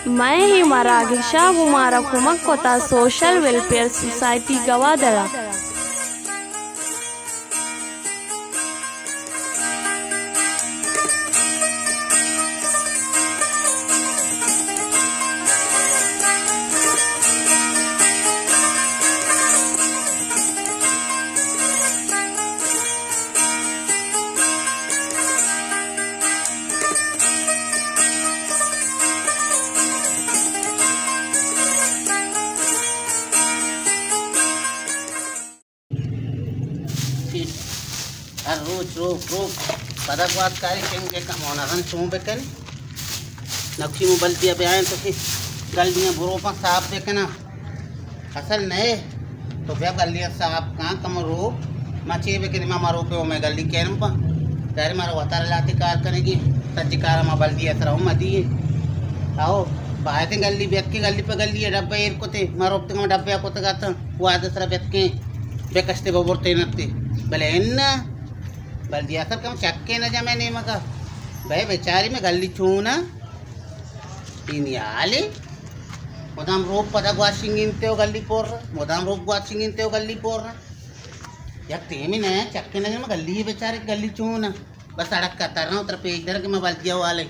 मैं ही मरागिशा हमारा कुमक कोता सोशल वेलफेयर सोसाइटी गवादड़ा। रोज पदकवाद कार्यक्रम के कम होना हन चूं बेकन नक्शी में बल्दी अब आए तो फिर गलियां बुरोपा साफ देखना असल नए तो क्या गलियां साफ कहाँ कम रो मचे बेकन मामा रो पे मैं गली कैरम पा तेरे मारो वतार लाते कार करेगी तज्जिकार मा बल्दी असर हो मदी आओ बाहर ते गली बेत के गली पे गली डब्बे एर कोते मारो ते डब्बे कोते गाता वो आदसरा बेत के बेकस्ते बोबरते नते भले इन्ना बल्दी असर कम चक्के न जमे नहीं मका भाई बेचारी में गली छूना तीन याले मोदाम रोप पदक वाशिंग इनते हो गली पोर मोदाम रोप वाशिंग इनते हो गली पोर यार तेमी ने चक्के न जमे गली बेचारी गली छूना बस सड़क का तरना उतर पे इधर के मैं बल्दिया वाले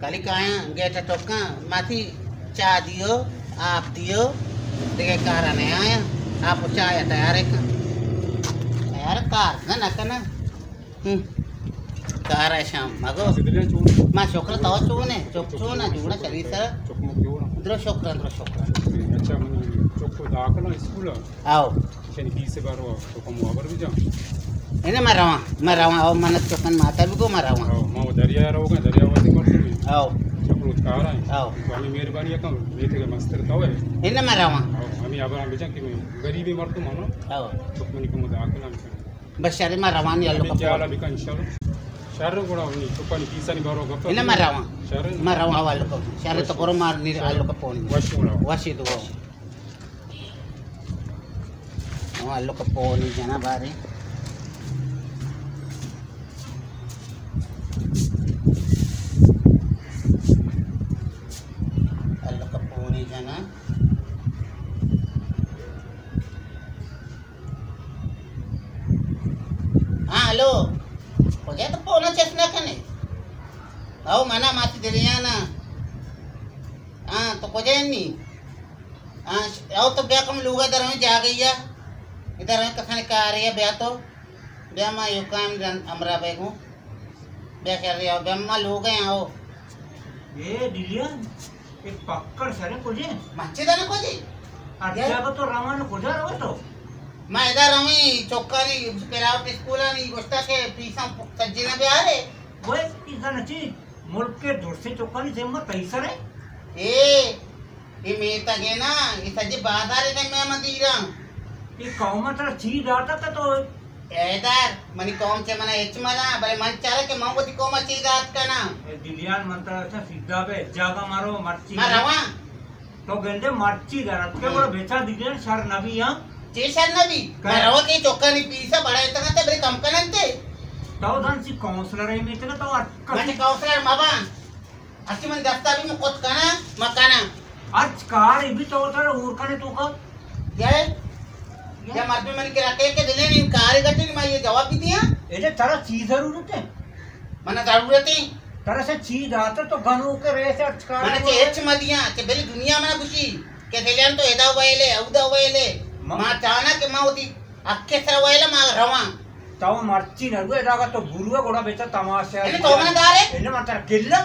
गली काया गेट टोका माथी चा दियो आप दियो देखे कार ने आया आप चाय तैयार है यार कार ना कना कार है शाम मगो मां छोकरा तो चूने चुप चूना जुड़ा चली सर द्रो छोकरा अच्छा मन चुप दाखला स्कूल आओ चली की से बारो तो कम वाबर भी जा इने मरावा आओ मनत चकन माता भी को मरावा आओ मां दरिया रहोगे दरियावती कर आओ चुप कार है आओ वाली मेहरबानी का बेटे के मस्तर तो है इने मरावा आओ हमें अब हम बेचा कि गरीबी मर तो मानो आओ चुप मन को दाखला बस शहर में रवानी आलो का क्या वाला बिकन शहर को नहीं तो पानी पीसानी बारो गप इने मरावा वालो को शहर तो पर मार नहीं आलो का फोन वाशी तो वो आलो का फोन जना बारे आलो का फोन जना हेलो हो गया तो पोना चेस्ना कने आओ मना माती दरियाना तो को नहीं आओ तो ब्याह कम लूगा इधर में जा गई है इधर में कखने का आ रही है ब्याह तो ब्याह माँ यू काम अमरा बेगू ब्याह कर रही हो ब्याह माँ लोग हैं आओ ये डिलियन एक पक्कड़ सारे को जे मच्छी दाना को जी अच्छा तो रावण को जा रहा तो मैं इधर हमी चौका नहीं पेरावट स्कूल नहीं गोश्ता के पीसा सज्जी ना बिहार है वो पीसा नची मुल्क के दूर से चौका नहीं सेम पैसा रे ये मेता के ना ये सज्जी बाजार है मैं मदीरा ये कौम तर चीज आता था तो इधर मनी कौम से मना एच मना भाई मन चाहे के मां को कौम चीज आत का ना दिलियान मंत्र अच्छा सीधा पे जागा मारो मर्ची मारवा तो गंदे मर्ची गरत के बड़ा बेचा दिलियन शर नबी यहां चेशन नबी मरवा के चौका नहीं पीसा बड़ा इतना ते बड़े कम कनंते तो धन सी काउंसलर है मित्र तो मन काउंसलर माबा अच्छी मन दस्ता भी मुकोत कना मकाना आज कार भी तो उतर और कने तो का या मर्द मन के रखे के दिले नहीं कार गटी मैं ये जवाब भी दिया ये तारा चीज जरूरत है मना जरूरत है तारा से चीज आता तो गनो के रे से अच्छा मने के एच मदिया के बेली दुनिया में खुशी के दिलियन तो एदा वयले औदा वयले मां चाना के मां होती अक्के सर वयले मां रवा ताऊ मर्ची नरुए दागा तो गुरुए गोड़ा बेचा तमाशा इने तो मन दारे इने मंत्र किल्ला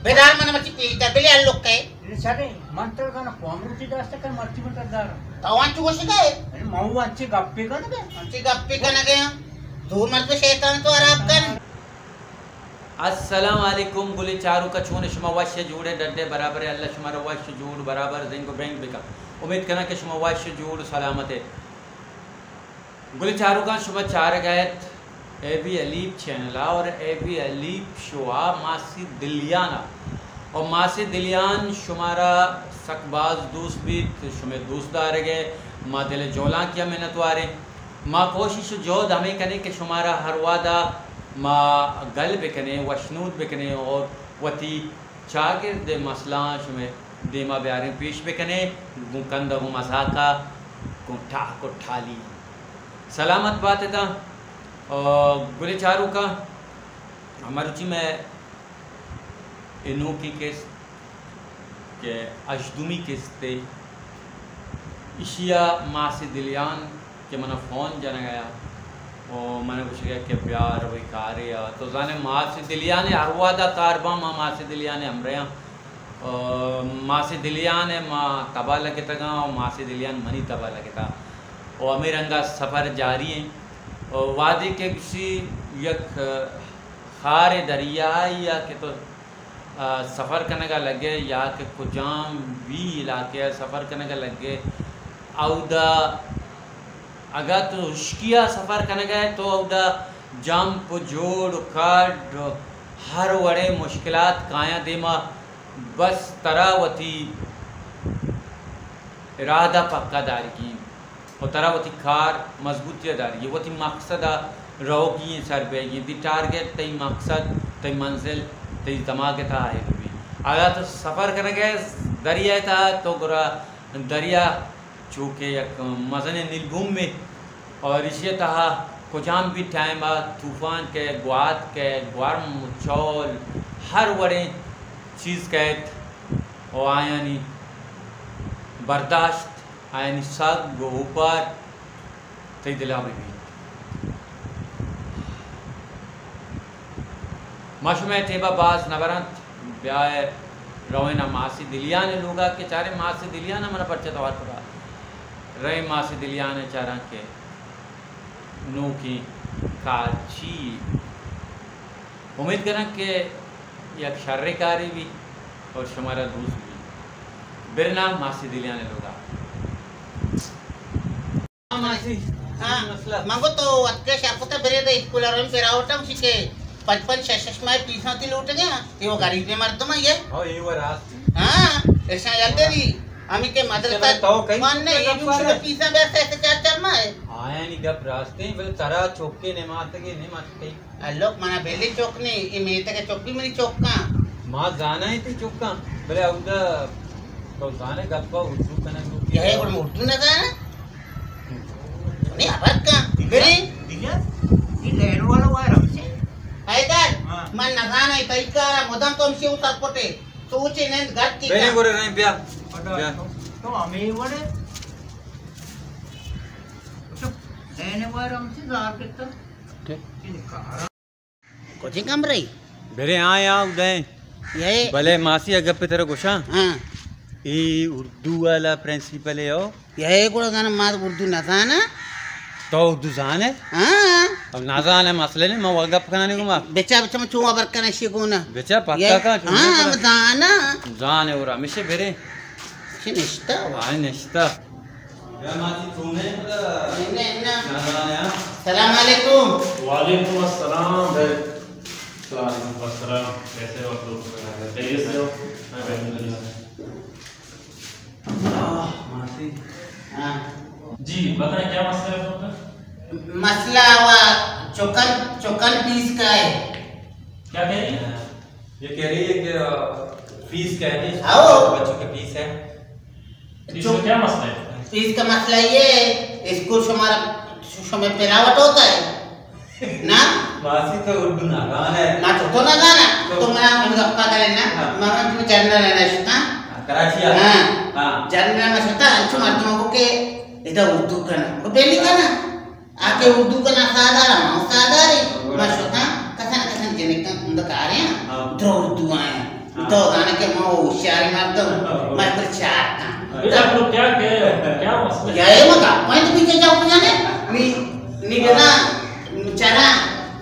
बेदार मन मची पीता बेली अल्लोक के इने सारे मंत्र का ना कोमरुची दास्ते का मर्ची मंत्र दार तवान चु गोशी का इने माऊ अच्छी गप्पे का ना अच्छी गप्पे का ना गया दूर मत पे शैतान तो आराम कर अस्सलाम वालेकुम गुले चारू का छूने शुमा वाश्य जूड़े डड्डे बराबर है अल्लाह शुमारा वाश्य जूड़ बराबर दिन को बैंक बिका उम्मीद करना कि शुमा वाश्य जूड़ सलामत है गुले चारू का शुमा चार गैत एबी अलीब चैनल और एबी अलीब शुआ मासी दिलियाना और मासी दिलियान शुमारा सकबाज दोस्त भी शुमे दोस्तदार गए माँ दिल जोला किया मेहनत वारे माँ कोशिश जो हमें करें कि शुमारा हर वादा माँ गल बिकने वशनूद बिकने और वती शागिर्द मसला शुमे देमा ब्यारे पेश बेकने गुकंद गु मजाका गुठा को ठाली सलामत बात था गुले चारू का हमारुचि में इनो की किस्त के अशदुमी किस्ते इशिया माँ से दिलियान के मना फ़ोन जाना गया और मैंने कुछ कहा कि प्यार वही कार या तो जाने माँ से दिलियान अरवादा कारबा माँ से दिलियान हमरे यहाँ माँ से दिलियान माँ तबा लगे तगा और माँ से दिलियान मनी तबा लगे था और अमीर रंगा सफ़र जारी है और वादे के किसी यक खार दरिया या के तो सफ़र करने का लगे या कि कुजाम भी इलाके सफ़र करने का लगे औदा अगर तो उश्किया सफ़र करने गए तो औदा जंप जोड़ काट हर वड़े मुश्किलात काया देमा बस तरावती इरादा पक्का दारगी और तरावती खार मजबूतिया दारगी वती मकसदा रोगी सर बेगी दी टारगेट तई मकसद तई मंजिल तई दिमाग था है भी अगर तो सफ़र करने गए दरिया था तो गुरा दरिया चूँकि एक मजन नीलभूम में और इसी तरह कुजाम भी टाइम तूफ़ान के ग्वात के गर्म चौल हर बड़े चीज़ कैद और आयानी बर्दाश्त आयानी सग ऊपर तई दिला भी मशमे तेबा बाज नवरंत ब्याह रोना मासी दिलियान लोगा के चारे मासी दिलियान मना पर्चा तवार करा रहे मासी दिलियान चारा के नो की काची उम्मीद करें कि यक शर्रकारी भी और शुमारा दूस भी बिरना मासी दिलियान लोगा मासी हाँ मंगो तो अत्के शापुता बेरे दे स्कूल और पेरावटम शिके 55-66 में पीछा ती लूट गया ये वो गाड़ी पे मार तुम ये हो ये वो रात हां ऐसा याद नहीं हमें के मदरसा तो कहीं मान नहीं ये भी पीछा बैठ ऐसे चार में है आया नहीं गप रास्ते बोले तारा चौके ने मारते के नहीं मारते लोग माना बेली चौक नहीं ये मेरे तक चौकी मेरी चौक का मां जाना है ती चौका बोले उदा तो जाने गप्पा उर्दू कने ये है और उर्दू ना जाना नहीं आवाज का बेरी दिया ये लेन वाला वायरम से हैदर मन नगाना है तैकारा मदन तो हमसे उतर पटे सोचे नहीं गट की बेने गोरे नहीं ब्या तो हमें वड़े तो लेने वायरम से जार कितना ठीक कुछ काम रही बेरे आया उदय ये भले मासी अगर पे तेरा गुस्सा हां ये उर्दू वाला प्रिंसिपल है ओ ये कोड़ा गाना मार उर्दू ना जाना तो उर्दू जाने हां अब ना जाने मसले नहीं मैं वगैरह पकाने को मार बेचा बेचा में चुआ बरकने शिकोना बेचा पक्का का हां जाना जाने और हमेशा बेरे निश्ता हां निश्ता या मासी तूने सलाम अलैकुम वालेकुम अस्सलाम वालेकुम अस्सलाम कैसे हो आप लोग खैरियत से हो मैं अल्हम्दुलिल्लाह मासी हां जी बताएं क्या मसला है आपका मसला हुआ चोकन पीस का है क्या कह रही है ये कह रही है कि फीस क्या है आओ। बच्चों की फीस है इसमें क्या मसला है पीस का मसला ये है स्कूल से हमारा समय पेरावट होता है ना मासी तो उर्दू नागान है ना तो ना गाना तो मैं गप्पा करें ना मैं तुम्हें जनरल है ना कराची हां हां जनरल में सता अच्छो मर्दों को के इधर उर्दू करना वो पहली करना आके उर्दू करना सादा रे मैं सोता कसन जने का उनका कार्य है तो उर्दू आए तो गाने के मैं होशियारी मारता हूं मैं पर चाहता आप लोग क्या मसला है ये मत मैं तो पीछे जाऊं जाने नी गना चला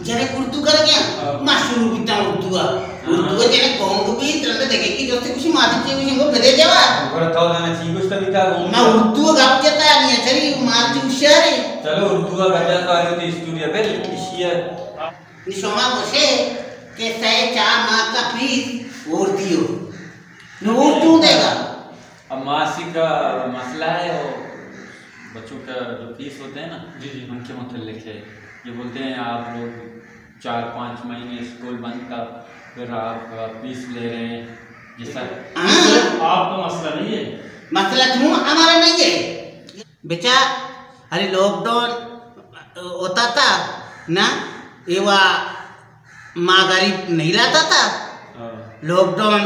जने उर्दू कर गया मैं शुरू किया उर्दू जने कोंग भी तरह देखे कि जो कुछ माती चाहिए उनको भेजे जावा और तो ना चीज तो बिता मैं उर्दू गप के ता नहीं चली मारती होशियारी चलो उर्दू का गजा तो आयो थी स्टूडियो पे इशिया निशोमा बोसे के सही 4 माह का फीस और दियो नूर तू देगा अब मासी का मसला है वो बच्चों का जो फीस होते हैं ना जी जी उनके मुतल्लिक है ये बोलते हैं आप लोग 4-5 महीने स्कूल बंद का फिर आप फीस ले रहे हैं जी सर। सिर्फ आपका मसला नहीं है, मसला क्यों हमारा नहीं है बेचा। अरे लॉकडाउन होता था ना, ये माँ गरीब नहीं लाता था, लॉकडाउन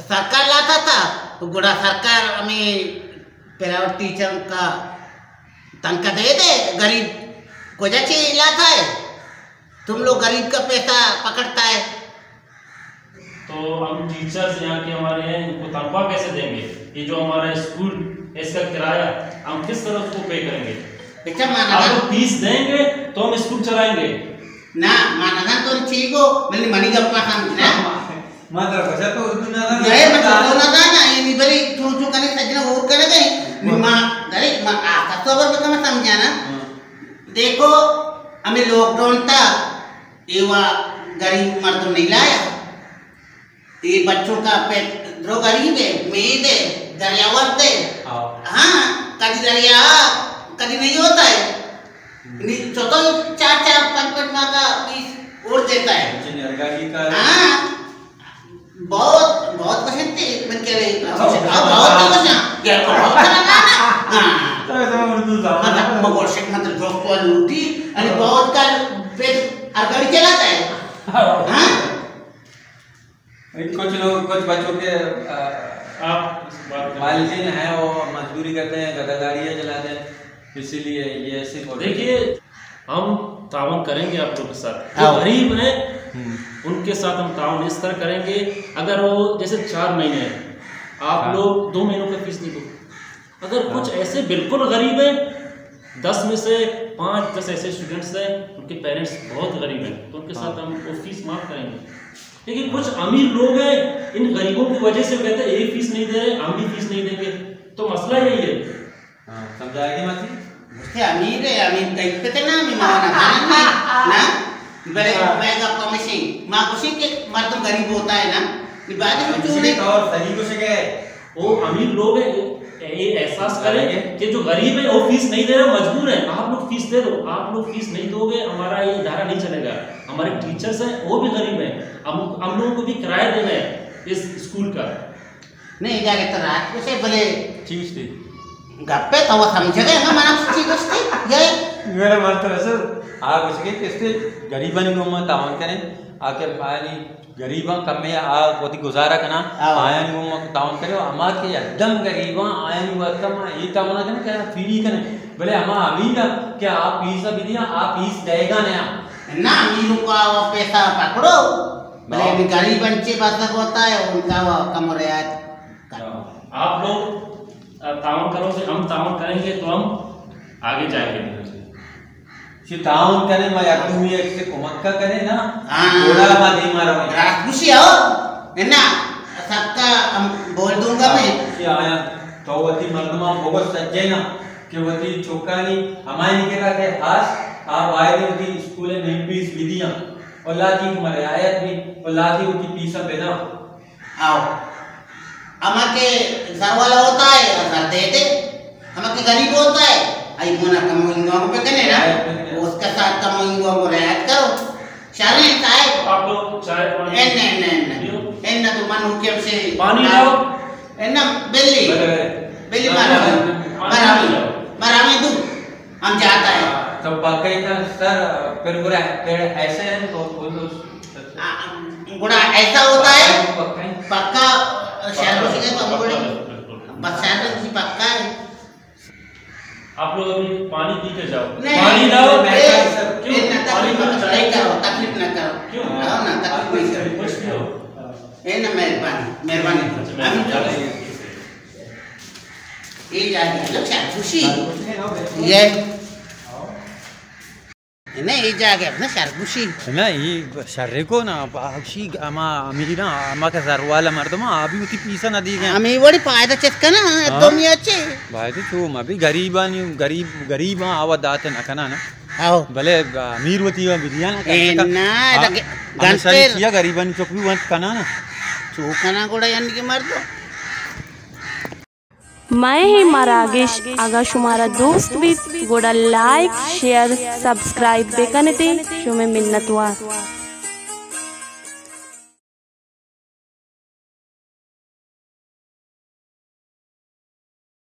सरकार लाता था, तो गुड़ा सरकार हमें प्राइवेट टीचर का तनख्वाह दे दे, गरीब को जाके लाता है, तुम लोग गरीब का पैसा पकड़ता है। तो हम टीचर्स यहाँ के हमारे हैं, इनको तनख्वाह कैसे देंगे? ये जो हमारा स्कूल इसका किराया हम किस तरह उसको पे करेंगे? बेटा आप फीस देंगे तो हम स्कूल चलाएंगे ना, मानना तो ठीक हो, मैंने मनी गप्पा समझना मात्र बचा तो उर्दू ना ये मतलब ना ना ये नहीं बड़ी चू करने सजना और करे गए मां गरे मां आता तो अगर मैं समझा ना। देखो हमें लॉकडाउन था, ये गरीब मर्द नहीं लाया, ये बच्चों का पेट जो गरीब है मेद है दरियावर है, हाँ कभी दरिया कभी नहीं होता है, तो 4-5 माह का फीस और देता है। हाँ बहुत बहुत पसंद थे मन के लिए बहुत पसंद क्या मतलब मगर से मतलब जो क्वालिटी आणि बहुत का पेट आगड़ी चलाता है। हाँ कुछ लोग कुछ बच्चों के वालिदैन हैं वो मजदूरी करते हैं, गदागाड़ियाँ चलाते हैं, इसीलिए ये ऐसे। देखिए हम तावन करेंगे आप लोगों के साथ, जो गरीब हैं उनके साथ हम तावन इस तरह करेंगे, अगर वो जैसे 4 महीने हैं आप लोग 2 महीनों का फीस नहीं दो, अगर कुछ ऐसे बिल्कुल गरीब हैं 10 में से 5-10 ऐसे स्टूडेंट्स हैं उनके पेरेंट्स बहुत गरीब हैं तो उनके साथ हम वो फीस माफ करेंगे। लेकिन कुछ अमीर लोग हैं, इन गरीबों की वजह से कहते हैं ये फीस नहीं दे रहे, हम भी फीस नहीं देंगे, तो मसला यही है। समझाएगी मत अमीर है, अमीर कहीं पे थे ना मैं ना बड़े मैगा कमिशन माँ कुछ के मर्द गरीब होता है ना, बाद में चूने और सही कुछ के वो अमीर लोग हैं ये एहसास करें कि जो गरीब है वो फीस नहीं दे रहे, मजबूर है, आप लोग फीस दे दो, आप लोग फीस नहीं दोगे हमारा ये इदारा नहीं चलेगा। हमारे टीचर्स हैं वो भी गरीब हैं, हम लोगों को भी किराया देना है इस स्कूल का। नहीं जाके तो रात को से भले चीज थी गप्पे तो वो समझेगा ना मना चीज थी ये मेरा मन तो ऐसे आप उसके किससे गरीबन को मत तावन करें आके पानी गरीबा कम में आ कोती गुजारा करना आया नहीं वो तावन करे हमार के एकदम गरीबा आया नहीं वो कम ये तावन करना क्या फ्री करने बोले हम अमीर कि आप फीस भी दिया आप फीस देगा ना अमीरों का वो पैसा पकड़ो, भले गरीब बच्चे बात होता है उनका वो कम रियायत करो। आप लोग तावन करोगे, हम तावन करेंगे तो हम आगे जाएंगे। तावन करें मैं तुम ये से कुमक्का करे ना हाँ थोड़ा मत ही मारो रात खुशी हो है ना, सबका हम बोल दूंगा मैं कि आया तो वती मर्दमा बहुत सच्चे ना कि वती चौकानी हमारे निकला के हास आप आए थे वती स्कूल में फीस भी दिया और लाती हमारे आयत भी और लाती उनकी फीस बेना आओ हमारे घर वाला होता है घर देते, हमारे गरीब होता है आई मोना कमोइंगा को पे कने ना उसके साथ कमोइंगा को रियायत करो शाले साहब। आप लोग चाय पानी एन तो मन हुक्म से पानी लाओ एन बिल्ली बिल्ली मरामी दूं हम जाता है तो बाकी का सर फिर बुरा पेड़ ऐसे हैं तो गुड़ा ऐसा होता है पक्का शहरों से पंगुड़ी बस शहरों से पक्का है। आप लोग अभी पानी पी के जाओ, पानी लाओ क्यों पानी नहीं करो तकलीफ ना करो क्यों आओ ना तकलीफ नहीं करो कुछ नहीं ए ना मेहरबानी ये जाएगा लक्षा खुशी ये नहीं ये जाएगा अपना सरगुशी ना ये शर्रे को ना बाक्षी अमा अमीरा अमा का सरवाला मर्दमा अभी उती पीसा ना दी गए हमें बड़ी फायदा चेक ना दुनिया अच्छे भाई तो तुम अभी गरीबा आवा दाते ना कना ना आओ भले अमीर होती है बिरियाना ना गंटे किया गरीबन चोक भी वंत कना ना चोकना कोड़ा यानी के मर दो मैं ही मरागेश अगर शुमारा दोस्त भी गोड़ा लाइक शेयर सब्सक्राइब बेकने थे शुमे मिन्नत हुआ।